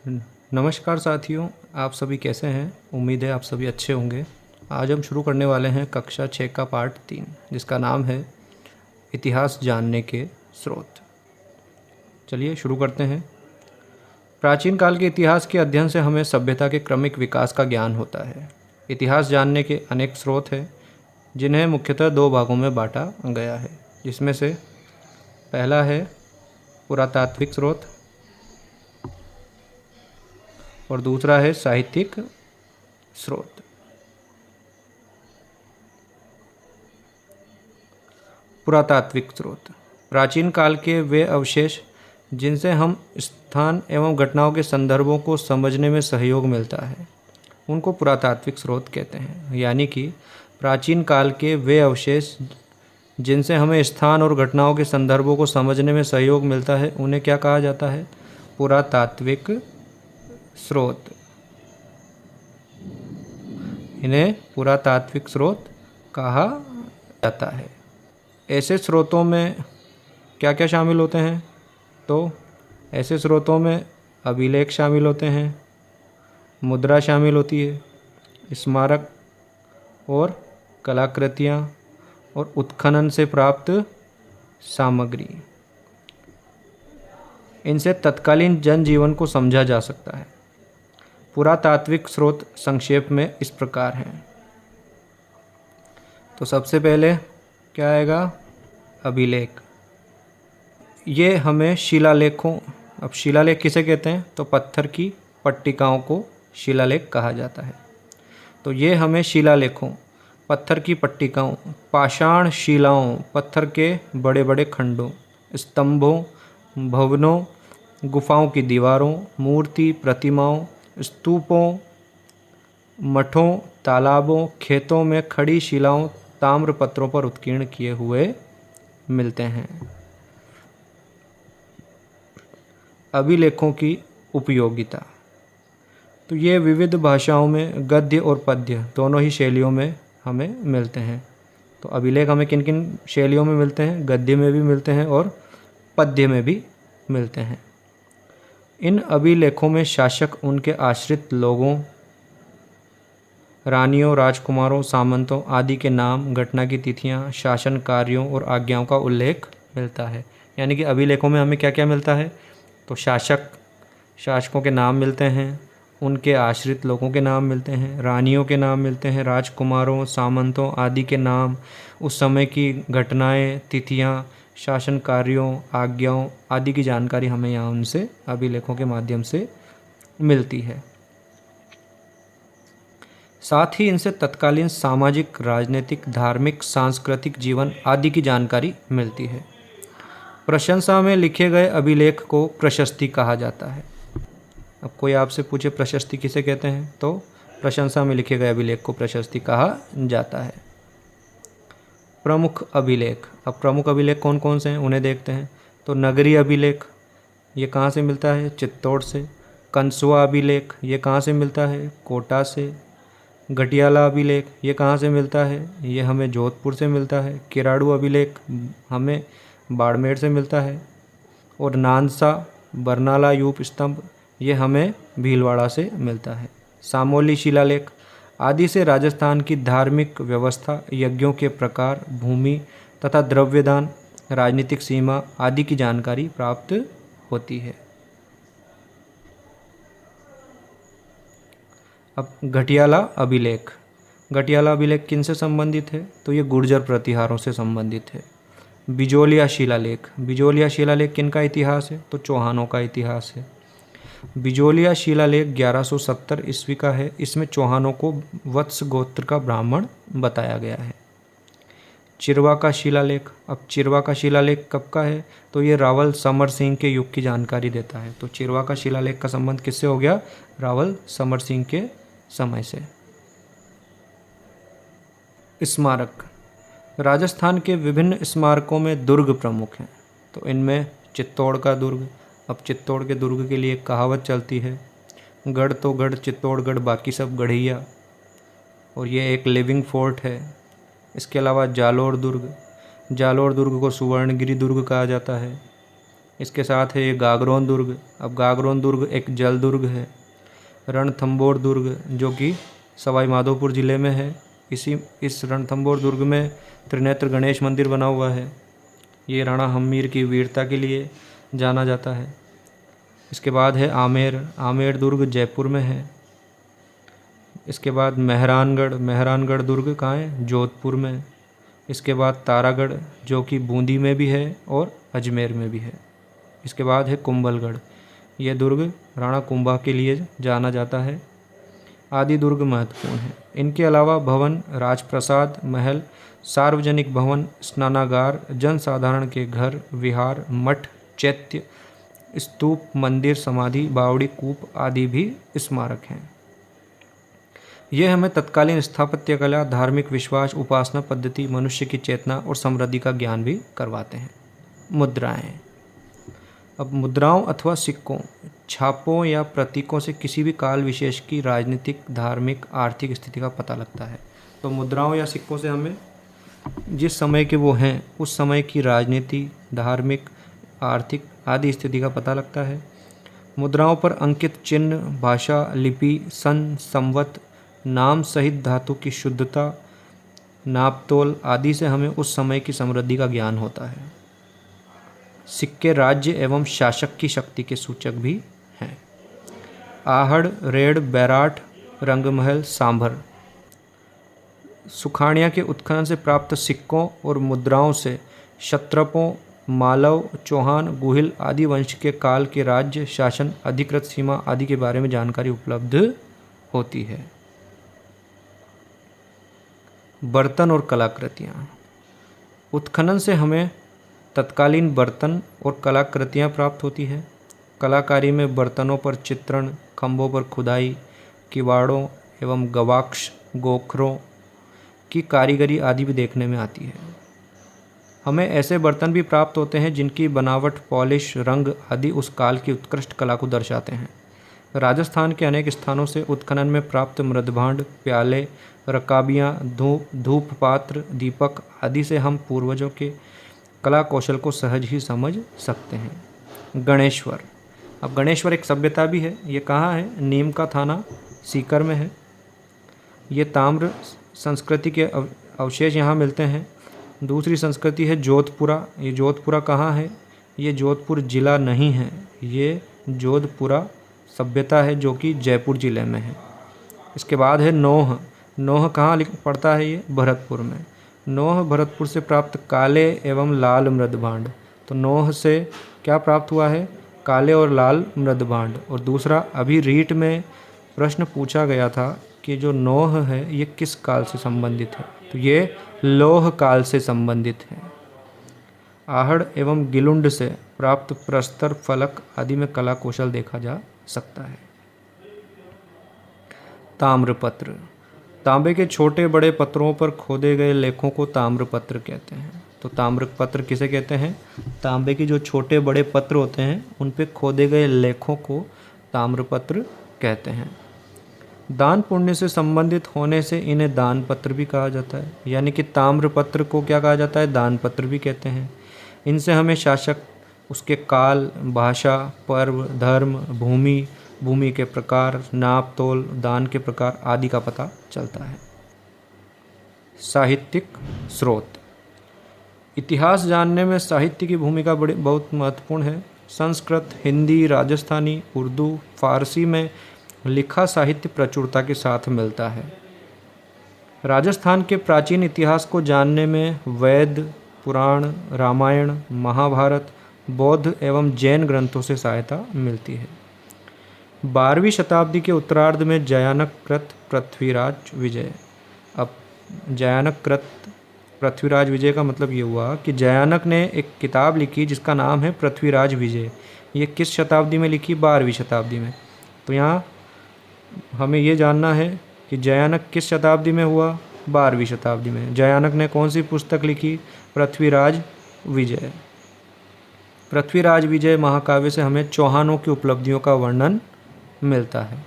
नमस्कार साथियों, आप सभी कैसे हैं। उम्मीद है आप सभी अच्छे होंगे। आज हम शुरू करने वाले हैं कक्षा 6 का पार्ट 3, जिसका नाम है इतिहास जानने के स्रोत। चलिए शुरू करते हैं। प्राचीन काल के इतिहास के अध्ययन से हमें सभ्यता के क्रमिक विकास का ज्ञान होता है। इतिहास जानने के अनेक स्रोत हैं, जिन्हें मुख्यतः दो भागों में बांटा गया है, जिसमें से पहला है पुरातात्विक स्रोत और दूसरा है साहित्यिक स्रोत। पुरातात्विक स्रोत प्राचीन काल के वे अवशेष जिनसे हम स्थान एवं घटनाओं के संदर्भों को समझने में सहयोग मिलता है, उनको पुरातात्विक स्रोत कहते हैं। यानी कि प्राचीन काल के वे अवशेष जिनसे हमें स्थान और घटनाओं के संदर्भों को समझने में सहयोग मिलता है, उन्हें क्या कहा जाता है? पुरातात्विक स्रोत। इन्हें पुरातात्विक स्रोत कहा जाता है। ऐसे स्रोतों में क्या क्या शामिल होते हैं? तो ऐसे स्रोतों में अभिलेख शामिल होते हैं, मुद्रा शामिल होती है, स्मारक और कलाकृतियाँ और उत्खनन से प्राप्त सामग्री। इनसे तत्कालीन जनजीवन को समझा जा सकता है। पुरातात्विक स्रोत संक्षेप में इस प्रकार हैं। तो सबसे पहले क्या आएगा? अभिलेख। ये हमें शिलालेखों, अब शिलालेख किसे कहते हैं? तो पत्थर की पट्टिकाओं को शिलालेख कहा जाता है। तो ये हमें शिलालेखों, पत्थर की पट्टिकाओं, पाषाण शिलाओं, पत्थर के बड़े बड़े खंडों, स्तंभों, भवनों, गुफाओं की दीवारों, मूर्ति प्रतिमाओं, स्तूपों, मठों, तालाबों, खेतों में खड़ी शिलाओं, ताम्र पत्रों पर उत्कीर्ण किए हुए मिलते हैं। अभिलेखों की उपयोगिता। तो ये विविध भाषाओं में गद्य और पद्य दोनों ही शैलियों में हमें मिलते हैं। तो अभिलेख हमें किन किन शैलियों में मिलते हैं? गद्य में भी मिलते हैं और पद्य में भी मिलते हैं। इन अभिलेखों में शासक, उनके आश्रित लोगों, रानियों, राजकुमारों, सामंतों आदि के नाम, घटना की तिथियां, शासन कार्यों और आज्ञाओं का उल्लेख मिलता है। यानी कि अभिलेखों में हमें क्या क्या मिलता है? तो शासकों के नाम मिलते हैं, उनके आश्रित लोगों के नाम मिलते हैं, रानियों के नाम मिलते हैं, राजकुमारों, सामंतों आदि के नाम, उस समय की घटनाएं, तिथियां, शासन कार्यों, आज्ञाओं आदि की जानकारी हमें यहाँ उनसे अभिलेखों के माध्यम से मिलती है। साथ ही इनसे तत्कालीन सामाजिक, राजनीतिक, धार्मिक, सांस्कृतिक जीवन आदि की जानकारी मिलती है। प्रशंसा में लिखे गए अभिलेख को प्रशस्ति कहा जाता है। अब कोई आपसे पूछे प्रशस्ति किसे कहते हैं? तो प्रशंसा में लिखे गए अभिलेख को प्रशस्ति कहा जाता है। प्रमुख अभिलेख। अब प्रमुख अभिलेख कौन कौन से हैं उन्हें देखते हैं। तो नगरी अभिलेख, ये कहाँ से मिलता है? चित्तौड़ से। कंसुआ अभिलेख, ये कहाँ से मिलता है? कोटा से। गटियाला अभिलेख, ये कहाँ से मिलता है? ये हमें जोधपुर से मिलता है। किराड़ू अभिलेख हमें बाड़मेर से मिलता है। और नानसा, बरनाला यूप स्तंभ, ये हमें भीलवाड़ा से मिलता है। सामोली शिलालेख आदि से राजस्थान की धार्मिक व्यवस्था, यज्ञों के प्रकार, भूमि तथा द्रव्यदान, राजनीतिक सीमा आदि की जानकारी प्राप्त होती है। अब घटियाला अभिलेख। घटियाला अभिलेख किन से संबंधित है? तो ये गुर्जर प्रतिहारों से संबंधित है। बिजोलिया शिलालेख। बिजोलिया शिलालेख किन का इतिहास है? तो चौहानों का इतिहास है। बिजोलिया शिलालेख 1170 ईस्वी का है। इसमें चौहानों को वत्स गोत्र का ब्राह्मण बताया गया है। चिरवा का शिलालेख। अब चिरवा का शिलालेख कब का है? तो ये रावल समर सिंह के युग की जानकारी देता है। तो चिरवा का शिलालेख का संबंध किससे हो गया? रावल समर सिंह के समय से। स्मारक। राजस्थान के विभिन्न स्मारकों में दुर्ग प्रमुख हैं। तो इनमें चित्तौड़ का दुर्ग। अब चित्तौड़ के दुर्ग के लिए एक कहावत चलती है, गढ़ तो गढ़ चित्तौड़गढ़, बाकी सब गढ़ैया। और ये एक लिविंग फोर्ट है। इसके अलावा जालोर दुर्ग। जालोर दुर्ग को सुवर्णगिरी दुर्ग कहा जाता है। इसके साथ है ये गागरोन दुर्ग। अब गागरोन दुर्ग एक जल दुर्ग है। रणथंभौर दुर्ग जो कि सवाई माधोपुर ज़िले में है। इस रणथंभौर दुर्ग में त्रिनेत्र गणेश मंदिर बना हुआ है। ये राणा हम्मीर की वीरता के लिए जाना जाता है। इसके बाद है आमेर दुर्ग जयपुर में है। इसके बाद मेहरानगढ़ दुर्ग कहाँ है? जोधपुर में। इसके बाद तारागढ़ जो कि बूंदी में भी है और अजमेर में भी है। इसके बाद है कुंभलगढ़। यह दुर्ग राणा कुंभा के लिए जाना जाता है। आदि दुर्ग महत्वपूर्ण है। इनके अलावा भवन, राजप्रसाद, महल, सार्वजनिक भवन, स्नानागार, जनसाधारण के घर, विहार, मठ, चैत्य, स्तूप, मंदिर, समाधि, बावड़ी, कूप आदि भी स्मारक हैं। यह हमें तत्कालीन स्थापत्य कला, धार्मिक विश्वास, उपासना पद्धति, मनुष्य की चेतना और समृद्धि का ज्ञान भी करवाते हैं। मुद्राएं। अब मुद्राओं अथवा सिक्कों, छापों या प्रतीकों से किसी भी काल विशेष की राजनीतिक, धार्मिक, आर्थिक स्थिति का पता लगता है। तो मुद्राओं या सिक्कों से हमें जिस समय के वो हैं उस समय की राजनीति, धार्मिक, आर्थिक आदि स्थिति का पता लगता है। मुद्राओं पर अंकित चिन्ह, भाषा, लिपि, सन, संवत, नाम सहित धातु की शुद्धता, नापतोल आदि से हमें उस समय की समृद्धि का ज्ञान होता है। सिक्के राज्य एवं शासक की शक्ति के सूचक भी हैं। आहड़, रेड़, बैराठ, रंगमहल, सांभर। सुखाड़िया के उत्खनन से प्राप्त सिक्कों और मुद्राओं से क्षत्रपों, मालव, चौहान, गुहिल आदि वंश के काल के राज्य, शासन, अधिकृत सीमा आदि के बारे में जानकारी उपलब्ध होती है। बर्तन और कलाकृतियाँ। उत्खनन से हमें तत्कालीन बर्तन और कलाकृतियाँ प्राप्त होती है। कलाकारी में बर्तनों पर चित्रण, खंभों पर खुदाई, किवाड़ों एवं गवाक्ष, गोखरों की कारीगरी आदि भी देखने में आती है। हमें ऐसे बर्तन भी प्राप्त होते हैं जिनकी बनावट, पॉलिश, रंग आदि उस काल की उत्कृष्ट कला को दर्शाते हैं। राजस्थान के अनेक स्थानों से उत्खनन में प्राप्त मृदभांड, प्याले, रकाबियाँ, धूप पात्र, दीपक आदि से हम पूर्वजों के कला कौशल को सहज ही समझ सकते हैं। गणेश्वर। अब गणेश्वर एक सभ्यता भी है। ये कहाँ है? नीम का थाना, सीकर में है। ये ताम्र संस्कृति के अवशेष यहाँ मिलते हैं। दूसरी संस्कृति है जोधपुरा। ये जोधपुरा कहाँ है? ये जोधपुर जिला नहीं है, ये जोधपुरा सभ्यता है जो कि जयपुर जिले में है। इसके बाद है नौह। नौह कहाँ पड़ता है? ये भरतपुर में। नौह भरतपुर से प्राप्त काले एवं लाल मृदभांड। तो नौह से क्या प्राप्त हुआ है? काले और लाल मृदभांड। और दूसरा, अभी रीट में प्रश्न पूछा गया था कि जो नौह है ये किस काल से संबंधित है? तो ये लौह काल से संबंधित है। आहड़ एवं गिलुंड से प्राप्त प्रस्तर, फलक आदि में कला कौशल देखा जा सकता है। ताम्रपत्र। तांबे के छोटे बड़े पत्रों पर खोदे गए लेखों को ताम्रपत्र कहते हैं। तो ताम्रपत्र किसे कहते हैं? तांबे के जो छोटे बड़े पत्र होते हैं उन पे खोदे गए लेखों को ताम्रपत्र कहते हैं। दान पुण्य से संबंधित होने से इन्हें दान पत्र भी कहा जाता है। यानी कि ताम्रपत्र को क्या कहा जाता है? दान पत्र भी कहते हैं। इनसे हमें शासक, उसके काल, भाषा, पर्व, धर्म, भूमि के प्रकार, नाप तोल, दान के प्रकार आदि का पता चलता है। साहित्यिक स्रोत। इतिहास जानने में साहित्य की भूमिका बहुत महत्वपूर्ण है। संस्कृत, हिंदी, राजस्थानी, उर्दू, फारसी में लिखा साहित्य प्रचुरता के साथ मिलता है। राजस्थान के प्राचीन इतिहास को जानने में वेद, पुराण, रामायण, महाभारत, बौद्ध एवं जैन ग्रंथों से सहायता मिलती है। 12वीं शताब्दी के उत्तरार्ध में जयानक कृत पृथ्वीराज विजय। अब जयानक कृत पृथ्वीराज विजय का मतलब ये हुआ कि जयानक ने एक किताब लिखी जिसका नाम है पृथ्वीराज विजय। ये किस शताब्दी में लिखी? 12वीं शताब्दी में। तो यहाँ हमें ये जानना है कि जयानक किस शताब्दी में हुआ? 12वीं शताब्दी में। जयानक ने कौन सी पुस्तक लिखी? पृथ्वीराज विजय। पृथ्वीराज विजय महाकाव्य से हमें चौहानों की उपलब्धियों का वर्णन मिलता है।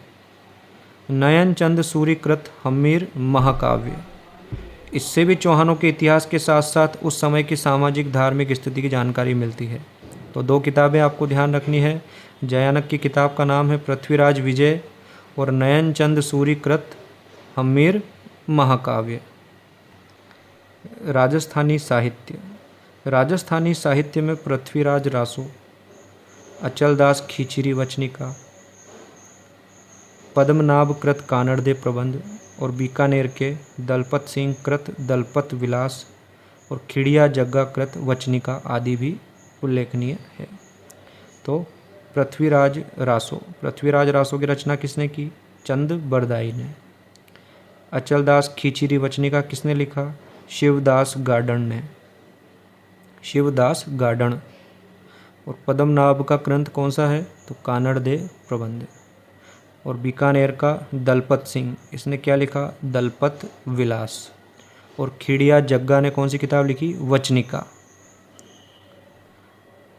नयन चंद सूरी कृत हम्मीर महाकाव्य। इससे भी चौहानों के इतिहास के साथ साथ उस समय की सामाजिक धार्मिक स्थिति की जानकारी मिलती है। तो 2 किताबें आपको ध्यान रखनी है। जयानक की किताब का नाम है पृथ्वीराज विजय और नयन चंद सूरी कृत हम्मीर महाकाव्य। राजस्थानी साहित्य, राजस्थानी साहित्य में पृथ्वीराज रासो, अचलदास खीचरी वचनिका, पद्मनाभ कृत कानड़दे प्रबंध और बीकानेर के दलपत सिंह कृत दलपत विलास और खिड़िया जग्गा कृत वचनिका आदि भी उल्लेखनीय है। तो पृथ्वीराज रासो की रचना किसने की? चंद बरदाई ने। अचलदास खीचरी वचनिका किसने लिखा? शिवदास गार्डन। और पद्मनाभ का ग्रंथ कौन सा है? तो कानड़दे प्रबंध। और बीकानेर का दलपत सिंह, इसने क्या लिखा? दलपत विलास। और खिड़िया जग्गा ने कौन सी किताब लिखी? वचनिका।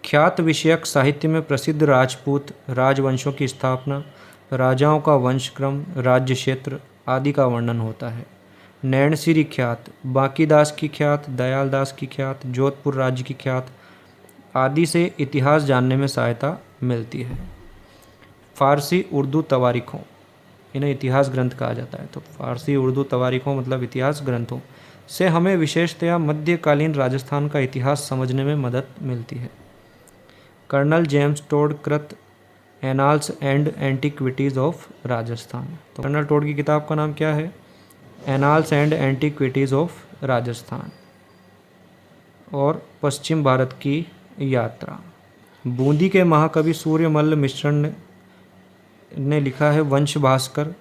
ख्यात विषयक साहित्य में प्रसिद्ध राजपूत राजवंशों की स्थापना, राजाओं का वंशक्रम, राज्य क्षेत्र आदि का वर्णन होता है। नैणसिरी ख्यात, बांकीदास की ख्यात, दयालदास की ख्यात, जोधपुर राज्य की ख्यात आदि से इतिहास जानने में सहायता मिलती है। फारसी उर्दू तवारीखों, इन्हें इतिहास ग्रंथ कहा जाता है। तो फारसी उर्दू तवारीखों मतलब इतिहास ग्रंथों से हमें विशेषतया मध्यकालीन राजस्थान का इतिहास समझने में मदद मिलती है। कर्नल जेम्स टोड कृत annals and antiquities of Rajasthan. तो कर्नल टोड की किताब का नाम क्या है? Annals and antiquities of Rajasthan. और पश्चिम भारत की यात्रा। बूंदी के महाकवि सूर्यमल्ल मिश्रण ने लिखा है वंश भास्कर।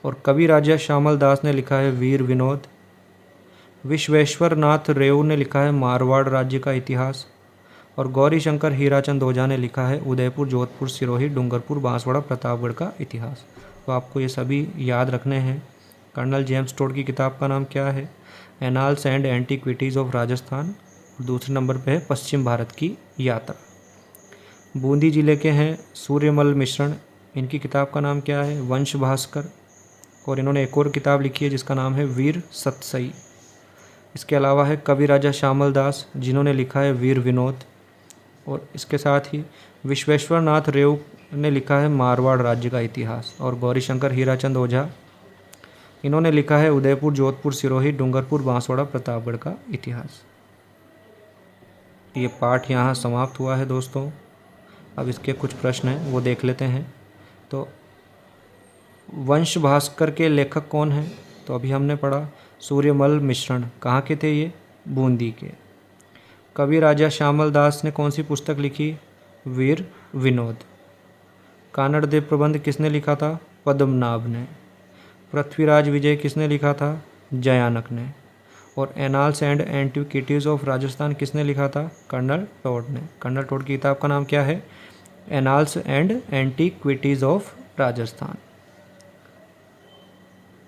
और कवि राजा श्यामल दास ने लिखा है वीर विनोद। विश्वेश्वर नाथ रेऊ ने लिखा है मारवाड़ राज्य का इतिहास। और गौरी शंकर हीराचंद ओझा ने लिखा है उदयपुर, जोधपुर, सिरोही, डूंगरपुर, बांसवाड़ा, प्रतापगढ़ का इतिहास। तो आपको ये सभी याद रखने हैं। कर्नल जेम्स टोड की किताब का नाम क्या है? Annals and antiquities of Rajasthan. दूसरे नंबर पे है पश्चिम भारत की यात्रा। बूंदी जिले के हैं सूर्यमल मिश्रण, इनकी किताब का नाम क्या है? वंश भास्कर। और इन्होंने एक और किताब लिखी है जिसका नाम है वीर सतसई। इसके अलावा है कवि राजा श्यामल दास, जिन्होंने लिखा है वीर विनोद। और इसके साथ ही विश्वेश्वर नाथ रेऊ ने लिखा है मारवाड़ राज्य का इतिहास। और गौरी शंकर हीराचंद ओझा, इन्होंने लिखा है उदयपुर, जोधपुर, सिरोही, डूंगरपुर, बांसवाड़ा, प्रतापगढ़ का इतिहास। ये पाठ यहाँ समाप्त हुआ है दोस्तों। अब इसके कुछ प्रश्न हैं वो देख लेते हैं। तो वंश भास्कर के लेखक कौन हैं? तो अभी हमने पढ़ा सूर्यमल मिश्रण। कहाँ के थे ये? बूंदी के। कवि राजा श्यामल दास ने कौन सी पुस्तक लिखी? वीर विनोद। कानड़देव प्रबंध किसने लिखा था? पद्मनाभ ने। पृथ्वीराज विजय किसने लिखा था? जयानक ने। और annals and antiquities of Rajasthan किसने लिखा था? कर्नल टोड ने। कर्नल टोड की किताब का नाम क्या है? Annals and antiquities of Rajasthan.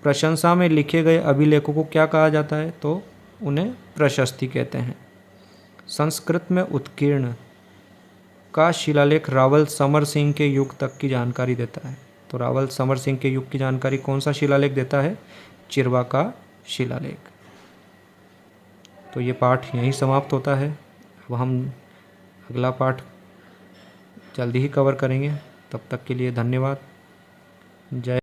प्रशंसा में लिखे गए अभिलेखों को क्या कहा जाता है? तो उन्हें प्रशस्ति कहते हैं। संस्कृत में उत्कीर्ण का शिलालेख रावल समर सिंह के युग तक की जानकारी देता है। तो रावल समर सिंह के युग की जानकारी कौन सा शिलालेख देता है? चिरवा का शिलालेख। तो ये पाठ यहीं समाप्त होता है। अब हम अगला पाठ जल्दी ही कवर करेंगे। तब तक के लिए धन्यवाद। जय